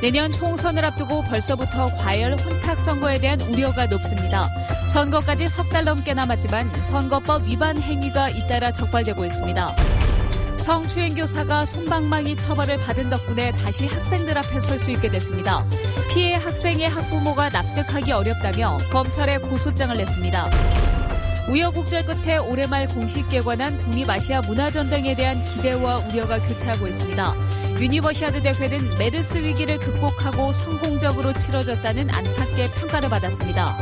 내년 총선을 앞두고 벌써부터 과열 혼탁 선거에 대한 우려가 높습니다. 선거까지 석 달 넘게 남았지만 선거법 위반 행위가 잇따라 적발되고 있습니다. 성추행 교사가 솜방망이 처벌을 받은 덕분에 다시 학생들 앞에 설 수 있게 됐습니다. 피해 학생의 학부모가 납득하기 어렵다며 검찰에 고소장을 냈습니다. 우여곡절 끝에 올해 말 공식 개관한 국립아시아 문화전당에 대한 기대와 우려가 교차하고 있습니다. 유니버시아드 대회는 메르스 위기를 극복하고 성공적으로 치러졌다는 안팎의 평가를 받았습니다.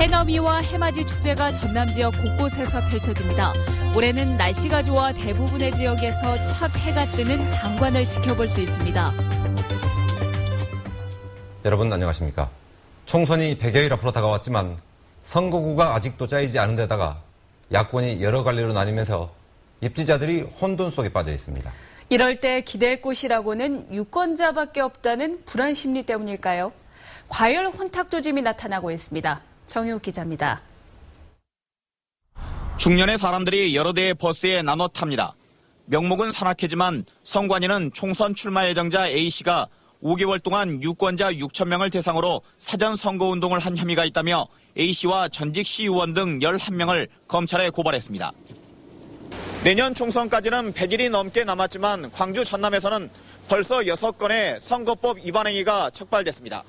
해넘이와 해맞이 축제가 전남 지역 곳곳에서 펼쳐집니다. 올해는 날씨가 좋아 대부분의 지역에서 첫 해가 뜨는 장관을 지켜볼 수 있습니다. 여러분 안녕하십니까? 총선이 100여일 앞으로 다가왔지만 선거구가 아직도 짜이지 않은 데다가 야권이 여러 갈래로 나뉘면서 입지자들이 혼돈 속에 빠져 있습니다. 이럴 때 기댈 곳이라고는 유권자밖에 없다는 불안 심리 때문일까요? 과열 혼탁 조짐이 나타나고 있습니다. 정효욱 기자입니다. 중년의 사람들이 여러 대의 버스에 나눠 탑니다. 명목은 산악회지만 선관위는 총선 출마 예정자 A씨가 5개월 동안 유권자 6천 명을 대상으로 사전 선거운동을 한 혐의가 있다며 A씨와 전직 시의원 등 11명을 검찰에 고발했습니다. 내년 총선까지는 100일이 넘게 남았지만 광주 전남에서는 벌써 6건의 선거법 위반 행위가 적발됐습니다.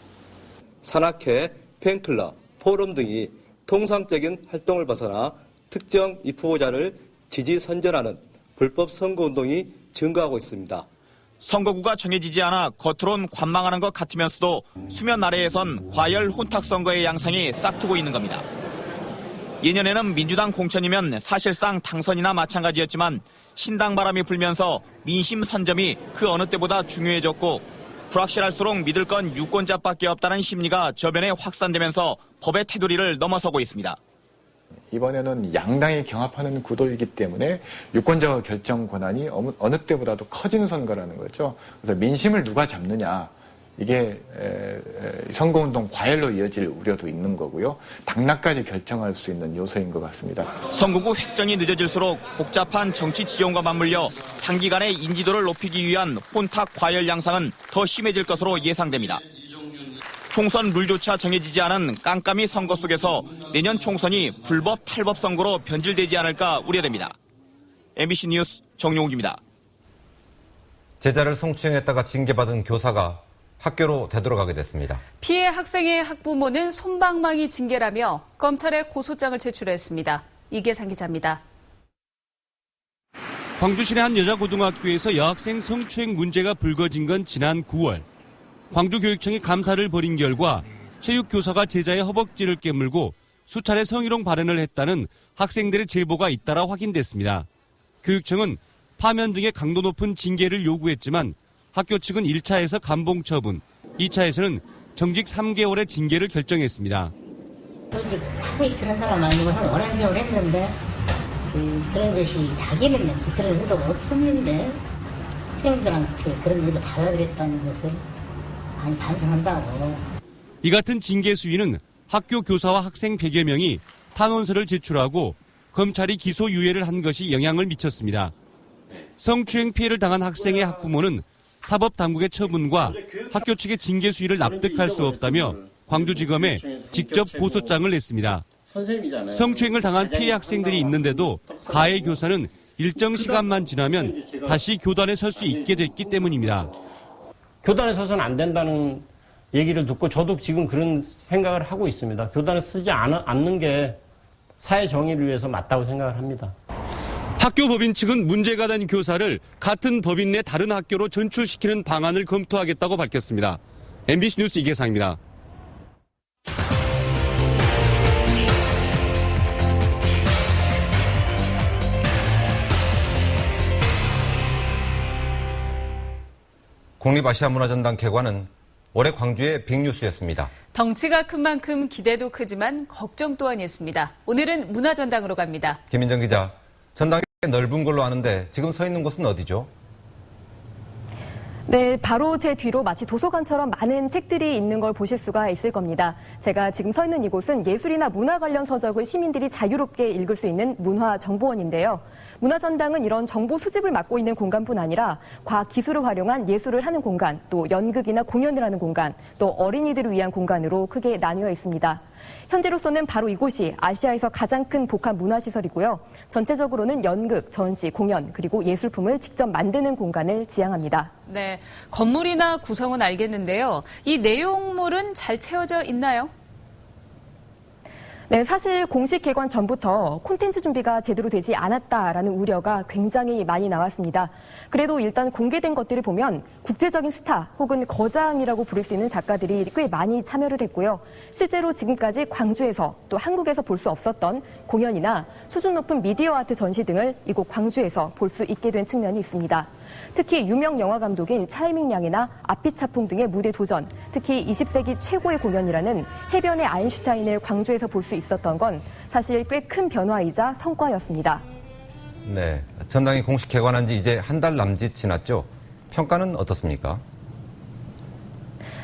산악회, 팬클럽, 포럼 등이 통상적인 활동을 벗어나 특정 후보자를 지지 선전하는 불법 선거운동이 증가하고 있습니다. 선거구가 정해지지 않아 겉으론 관망하는 것 같으면서도 수면 아래에선 과열 혼탁 선거의 양상이 싹트고 있는 겁니다. 예년에는 민주당 공천이면 사실상 당선이나 마찬가지였지만 신당 바람이 불면서 민심 선점이 그 어느 때보다 중요해졌고 불확실할수록 믿을 건 유권자밖에 없다는 심리가 저변에 확산되면서 법의 테두리를 넘어서고 있습니다. 이번에는 양당이 경합하는 구도이기 때문에 유권자 결정 권한이 어느 때보다도 커진 선거라는 거죠. 그래서 민심을 누가 잡느냐, 이게 선거운동 과열로 이어질 우려도 있는 거고요. 당락까지 결정할 수 있는 요소인 것 같습니다. 선거구 획정이 늦어질수록 복잡한 정치 지형과 맞물려 단기간에 인지도를 높이기 위한 혼탁 과열 양상은 더 심해질 것으로 예상됩니다. 총선 룰조차 정해지지 않은 깜깜이 선거 속에서 내년 총선이 불법 탈법 선거로 변질되지 않을까 우려됩니다. MBC 뉴스 정용욱입니다. 제자를 성추행했다가 징계받은 교사가 학교로 되돌아가게 됐습니다. 피해 학생의 학부모는 솜방망이 징계라며 검찰에 고소장을 제출했습니다. 이계상 기자입니다. 광주시내 한 여자고등학교에서 여학생 성추행 문제가 불거진 건 지난 9월. 광주교육청이 감사를 벌인 결과 체육교사가 제자의 허벅지를 깨물고 수차례 성희롱 발언을 했다는 학생들의 제보가 잇따라 확인됐습니다. 교육청은 파면 등의 강도 높은 징계를 요구했지만 학교 측은 1차에서 감봉 처분, 2차에서는 정직 3개월의 징계를 결정했습니다. 솔직히 하루 이틀 한 사람 아니고 한 오랜 세월 했는데 그런 것이 자기는 그런 의도가 없었는데 학생들한테 그런 의도 받아들였다는 것을 많이 반성한다고. 이 같은 징계 수위는 학교 교사와 학생 100여 명이 탄원서를 제출하고 검찰이 기소유예를 한 것이 영향을 미쳤습니다. 성추행 피해를 당한 학생의 학부모는 사법당국의 처분과 학교 측의 징계 수위를 납득할 수 없다며 광주지검에 직접 고소장을 냈습니다. 성추행을 당한 피해 학생들이 있는데도 가해 교사는 일정 시간만 지나면 다시 교단에 설 수 있게 됐기 때문입니다. 교단에 서서는 안 된다는 얘기를 듣고 저도 지금 그런 생각을 하고 있습니다. 교단에 쓰지 않는 게 사회 정의를 위해서 맞다고 생각을 합니다. 학교 법인 측은 문제가 된 교사를 같은 법인 내 다른 학교로 전출시키는 방안을 검토하겠다고 밝혔습니다. MBC 뉴스 이계상입니다. 국립아시아문화전당 개관은 올해 광주의 빅뉴스였습니다. 덩치가 큰 만큼 기대도 크지만 걱정 또한 있습니다. 오늘은 문화전당으로 갑니다. 김민정 기자, 전당이 넓은 걸로 아는데 지금 서 있는 곳은 어디죠? 네, 바로 제 뒤로 마치 도서관처럼 많은 책들이 있는 걸 보실 수가 있을 겁니다. 제가 지금 서 있는 이곳은 예술이나 문화 관련 서적을 시민들이 자유롭게 읽을 수 있는 문화정보원인데요. 문화전당은 이런 정보 수집을 맡고 있는 공간뿐 아니라 과학 기술을 활용한 예술을 하는 공간, 또 연극이나 공연을 하는 공간, 또 어린이들을 위한 공간으로 크게 나뉘어 있습니다. 현재로서는 바로 이곳이 아시아에서 가장 큰 복합 문화시설이고요. 전체적으로는 연극, 전시, 공연, 그리고 예술품을 직접 만드는 공간을 지향합니다. 네, 건물이나 구성은 알겠는데요. 이 내용물은 잘 채워져 있나요? 네, 사실 공식 개관 전부터 콘텐츠 준비가 제대로 되지 않았다라는 우려가 굉장히 많이 나왔습니다. 그래도 일단 공개된 것들을 보면 국제적인 스타 혹은 거장이라고 부를 수 있는 작가들이 꽤 많이 참여를 했고요. 실제로 지금까지 광주에서 또 한국에서 볼 수 없었던 공연이나 수준 높은 미디어 아트 전시 등을 이곳 광주에서 볼 수 있게 된 측면이 있습니다. 특히 유명 영화 감독인 차이밍 량이나 아피차퐁 등의 무대 도전, 특히 20세기 최고의 공연이라는 해변의 아인슈타인을 광주에서 볼 수 있었던 건 사실 꽤 큰 변화이자 성과였습니다. 네, 전당이 공식 개관한 지 이제 한 달 남짓 지났죠. 평가는 어떻습니까?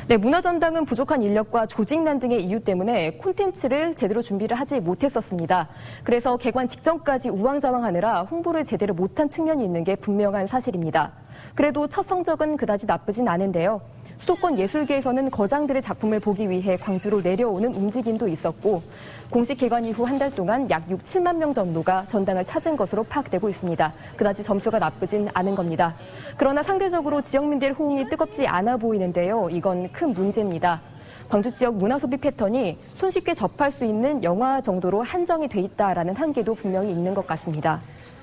네, 문화전당은 부족한 인력과 조직난 등의 이유 때문에 콘텐츠를 제대로 준비를 하지 못했었습니다. 그래서 개관 직전까지 우왕좌왕하느라 홍보를 제대로 못한 측면이 있는 게 분명한 사실입니다. 그래도 첫 성적은 그다지 나쁘진 않은데요. 수도권 예술계에서는 거장들의 작품을 보기 위해 광주로 내려오는 움직임도 있었고 공식 개관 이후 한 달 동안 약 6, 7만 명 정도가 전당을 찾은 것으로 파악되고 있습니다. 그다지 점수가 나쁘진 않은 겁니다. 그러나 상대적으로 지역민들의 호응이 뜨겁지 않아 보이는데요. 이건 큰 문제입니다. 광주 지역 문화소비 패턴이 손쉽게 접할 수 있는 영화 정도로 한정이 돼 있다라는 한계도 분명히 있는 것 같습니다.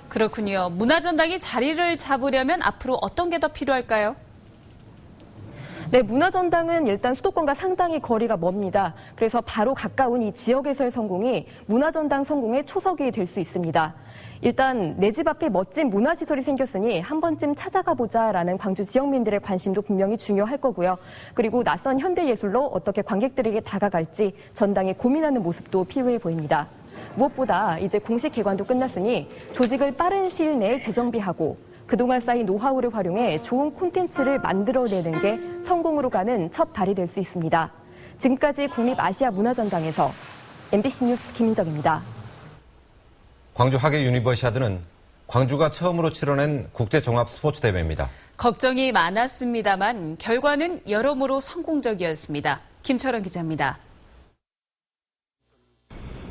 그렇군요. 문화전당이 자리를 잡으려면 앞으로 어떤 게 더 필요할까요? 네, 문화전당은 일단 수도권과 상당히 거리가 멉니다. 그래서 바로 가까운 이 지역에서의 성공이 문화전당 성공의 초석이 될 수 있습니다. 일단 내 집 앞에 멋진 문화시설이 생겼으니 한 번쯤 찾아가 보자라는 광주 지역민들의 관심도 분명히 중요할 거고요. 그리고 낯선 현대예술로 어떻게 관객들에게 다가갈지 전당에 고민하는 모습도 필요해 보입니다. 무엇보다 이제 공식 개관도 끝났으니 조직을 빠른 시일 내에 재정비하고 그동안 쌓인 노하우를 활용해 좋은 콘텐츠를 만들어내는 게 성공으로 가는 첫 발이 될 수 있습니다. 지금까지 국립아시아문화전당에서 MBC 뉴스 김민정입니다. 광주 하계 유니버시아드는 광주가 처음으로 치러낸 국제종합 스포츠 대회입니다. 걱정이 많았습니다만 결과는 여러모로 성공적이었습니다. 김철원 기자입니다.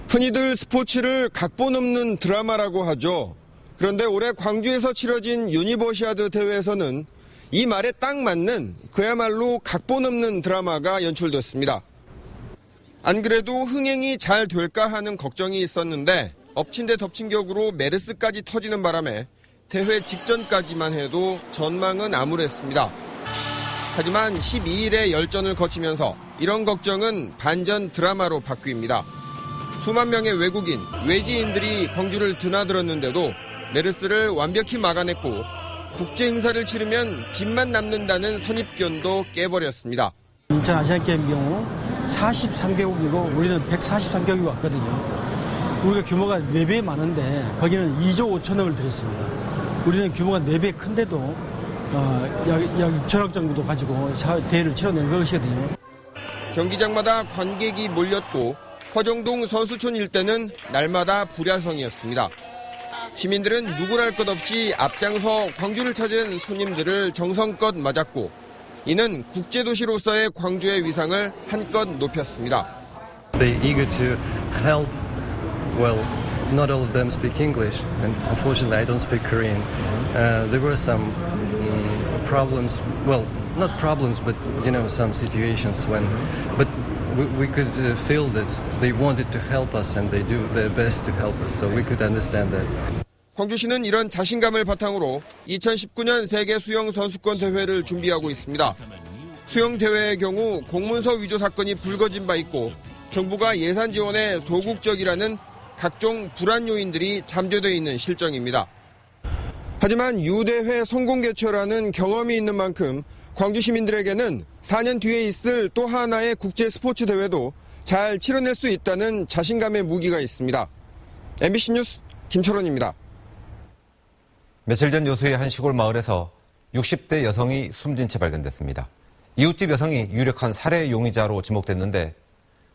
흔히들 스포츠를 각본 없는 드라마라고 하죠. 그런데 올해 광주에서 치러진 유니버시아드 대회에서는 이 말에 딱 맞는 그야말로 각본 없는 드라마가 연출됐습니다. 안 그래도 흥행이 잘 될까 하는 걱정이 있었는데 엎친 데 덮친 격으로 메르스까지 터지는 바람에 대회 직전까지만 해도 전망은 암울했습니다. 하지만 12일의 열전을 거치면서 이런 걱정은 반전 드라마로 바뀝니다. 수만 명의 외국인, 외지인들이 광주를 드나들었는데도 메르스를 완벽히 막아냈고 국제 행사를 치르면 빚만 남는다는 선입견도 깨버렸습니다. 인천 아시안게임 경우 43개국이고 우리는 143개국이 왔거든요. 우리가 규모가 4배 많은데 거기는 2조 5천억을 들였습니다. 우리는 규모가 4배 큰데도 약 6천억 정도 가지고 대회를 치러낸 것이거든요. 경기장마다 관객이 몰렸고 허정동 선수촌 일대는 날마다 불야성이었습니다. 시민들은 누구랄 것 없이 앞장서 광주를 찾은 손님들을 정성껏 맞았고 이는 국제도시로서의 광주의 위상을 한껏 높였습니다. They eager to help. Well, not all of them speak English, and unfortunately I don't speak Korean. There were some problems, well, not problems, but some situations when, but we could feel that they wanted to help us and they do their best to help us, so we could understand that. 광주시는 이런 자신감을 바탕으로 2019년 세계 수영 선수권 대회를 준비하고 있습니다. 수영 대회의 경우 공문서 위조 사건이 불거진 바 있고 정부가 예산 지원에 소극적이라는 각종 불안 요인들이 잠재되어 있는 실정입니다. 하지만 유대회 성공 개최라는 경험이 있는 만큼 광주 시민들에게는 4년 뒤에 있을 또 하나의 국제 스포츠 대회도 잘 치러낼 수 있다는 자신감의 무기가 있습니다. MBC 뉴스 김철원입니다. 며칠 전 여수의 한 시골 마을에서 60대 여성이 숨진 채 발견됐습니다. 이웃집 여성이 유력한 살해 용의자로 지목됐는데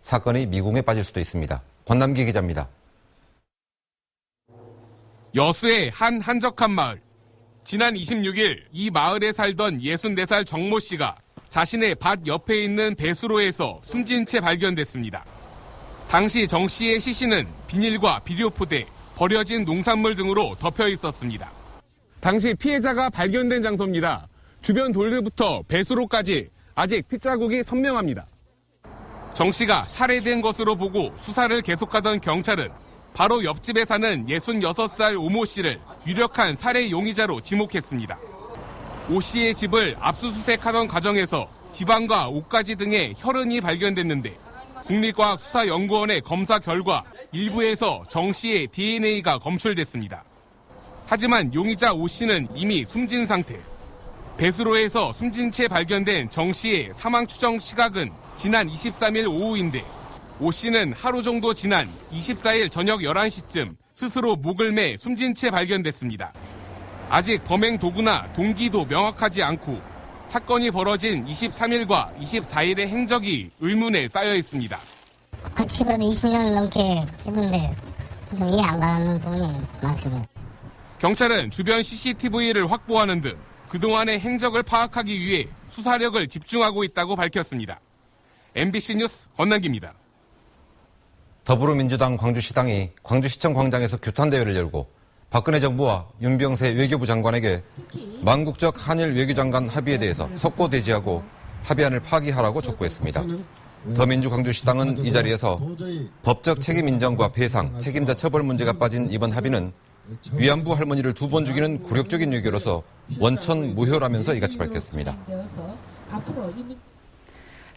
사건이 미궁에 빠질 수도 있습니다. 권남기 기자입니다. 여수의 한 한적한 마을. 지난 26일 이 마을에 살던 64살 정모 씨가 자신의 밭 옆에 있는 배수로에서 숨진 채 발견됐습니다. 당시 정 씨의 시신은 비닐과 비료포대, 버려진 농산물 등으로 덮여 있었습니다. 당시 피해자가 발견된 장소입니다. 주변 돌들부터 배수로까지 아직 핏자국이 선명합니다. 정 씨가 살해된 것으로 보고 수사를 계속하던 경찰은 바로 옆집에 사는 66살 오모 씨를 유력한 살해 용의자로 지목했습니다. 오 씨의 집을 압수수색하던 과정에서 지방과 옷가지 등의 혈흔이 발견됐는데 국립과학수사연구원의 검사 결과 일부에서 정 씨의 DNA가 검출됐습니다. 하지만 용의자 오 씨는 이미 숨진 상태. 배수로에서 숨진 채 발견된 정 씨의 사망 추정 시각은 지난 23일 오후인데 오 씨는 하루 정도 지난 24일 저녁 11시쯤 스스로 목을 매 숨진 채 발견됐습니다. 아직 범행 도구나 동기도 명확하지 않고 사건이 벌어진 23일과 24일의 행적이 의문에 쌓여 있습니다. 같이 그래도 20년을 넘게 했는데 좀 이해 안 가는 부분이 많습니다. 경찰은 주변 CCTV를 확보하는 등 그동안의 행적을 파악하기 위해 수사력을 집중하고 있다고 밝혔습니다. MBC 뉴스 권남기입니다. 더불어민주당 광주시당이 광주시청 광장에서 규탄대회를 열고 박근혜 정부와 윤병세 외교부 장관에게 만국적 한일 외교장관 합의에 대해서 석고대지하고 합의안을 파기하라고 촉구했습니다. 더민주 광주시당은 이 자리에서 법적 책임 인정과 배상, 책임자 처벌 문제가 빠진 이번 합의는 위안부 할머니를 2번 죽이는 굴욕적인 외교로서 원천 무효라면서 이같이 밝혔습니다.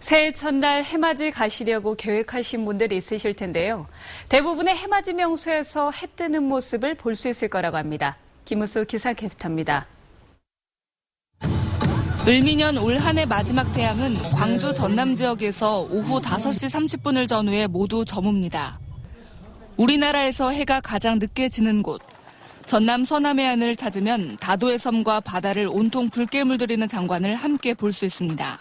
새해 첫날 해맞이 가시려고 계획하신 분들이 있으실 텐데요. 대부분의 해맞이 명소에서 해 뜨는 모습을 볼 수 있을 거라고 합니다. 김우수 기상캐스터입니다. 을미년 올 한 해 마지막 태양은 광주 전남 지역에서 오후 5시 30분을 전후에 모두 저뭅니다. 우리나라에서 해가 가장 늦게 지는 곳, 전남 서남해안을 찾으면 다도의 섬과 바다를 온통 붉게 물들이는 장관을 함께 볼 수 있습니다.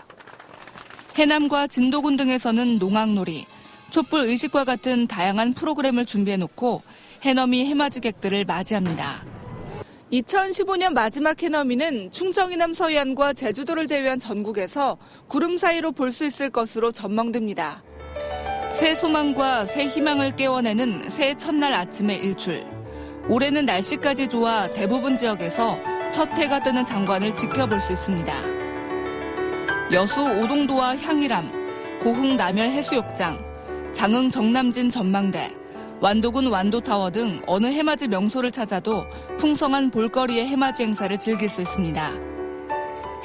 해남과 진도군 등에서는 농악놀이, 촛불 의식과 같은 다양한 프로그램을 준비해놓고 해넘이 해맞이객들을 맞이합니다. 2015년 마지막 해넘이는 충청 이남 서해안과 제주도를 제외한 전국에서 구름 사이로 볼 수 있을 것으로 전망됩니다. 새 소망과 새 희망을 깨워내는 새해 첫날 아침의 일출. 올해는 날씨까지 좋아 대부분 지역에서 첫 해가 뜨는 장관을 지켜볼 수 있습니다. 여수 오동도와 향일암, 고흥 남열 해수욕장, 장흥 정남진 전망대, 완도군 완도타워 등 어느 해맞이 명소를 찾아도 풍성한 볼거리의 해맞이 행사를 즐길 수 있습니다.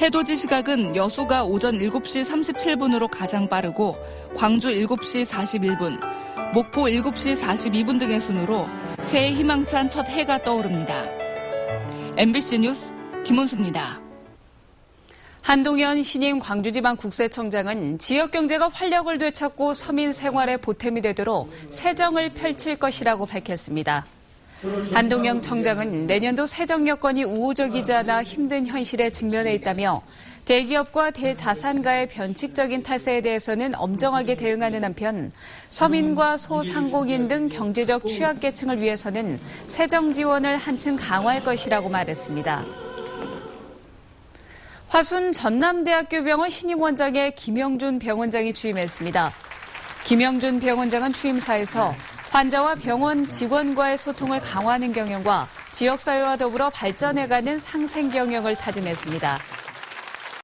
해돋이 시각은 여수가 오전 7시 37분으로 가장 빠르고 광주 7시 41분, 목포 7시 42분 등의 순으로 새해 희망찬 첫 해가 떠오릅니다. MBC 뉴스 김은수입니다. 한동현 신임 광주지방국세청장은 지역 경제가 활력을 되찾고 서민 생활에 보탬이 되도록 세정을 펼칠 것이라고 밝혔습니다. 한동현 청장은 내년도 세정 여건이 우호적이지 않아 힘든 현실에 직면해 있다며 대기업과 대자산가의 변칙적인 탈세에 대해서는 엄정하게 대응하는 한편 서민과 소상공인 등 경제적 취약계층을 위해서는 세정 지원을 한층 강화할 것이라고 말했습니다. 화순 전남대학교 병원 신임 원장에 김영준 병원장이 취임했습니다. 김영준 병원장은 취임사에서 환자와 병원 직원과의 소통을 강화하는 경영과 지역사회와 더불어 발전해가는 상생 경영을 다짐했습니다.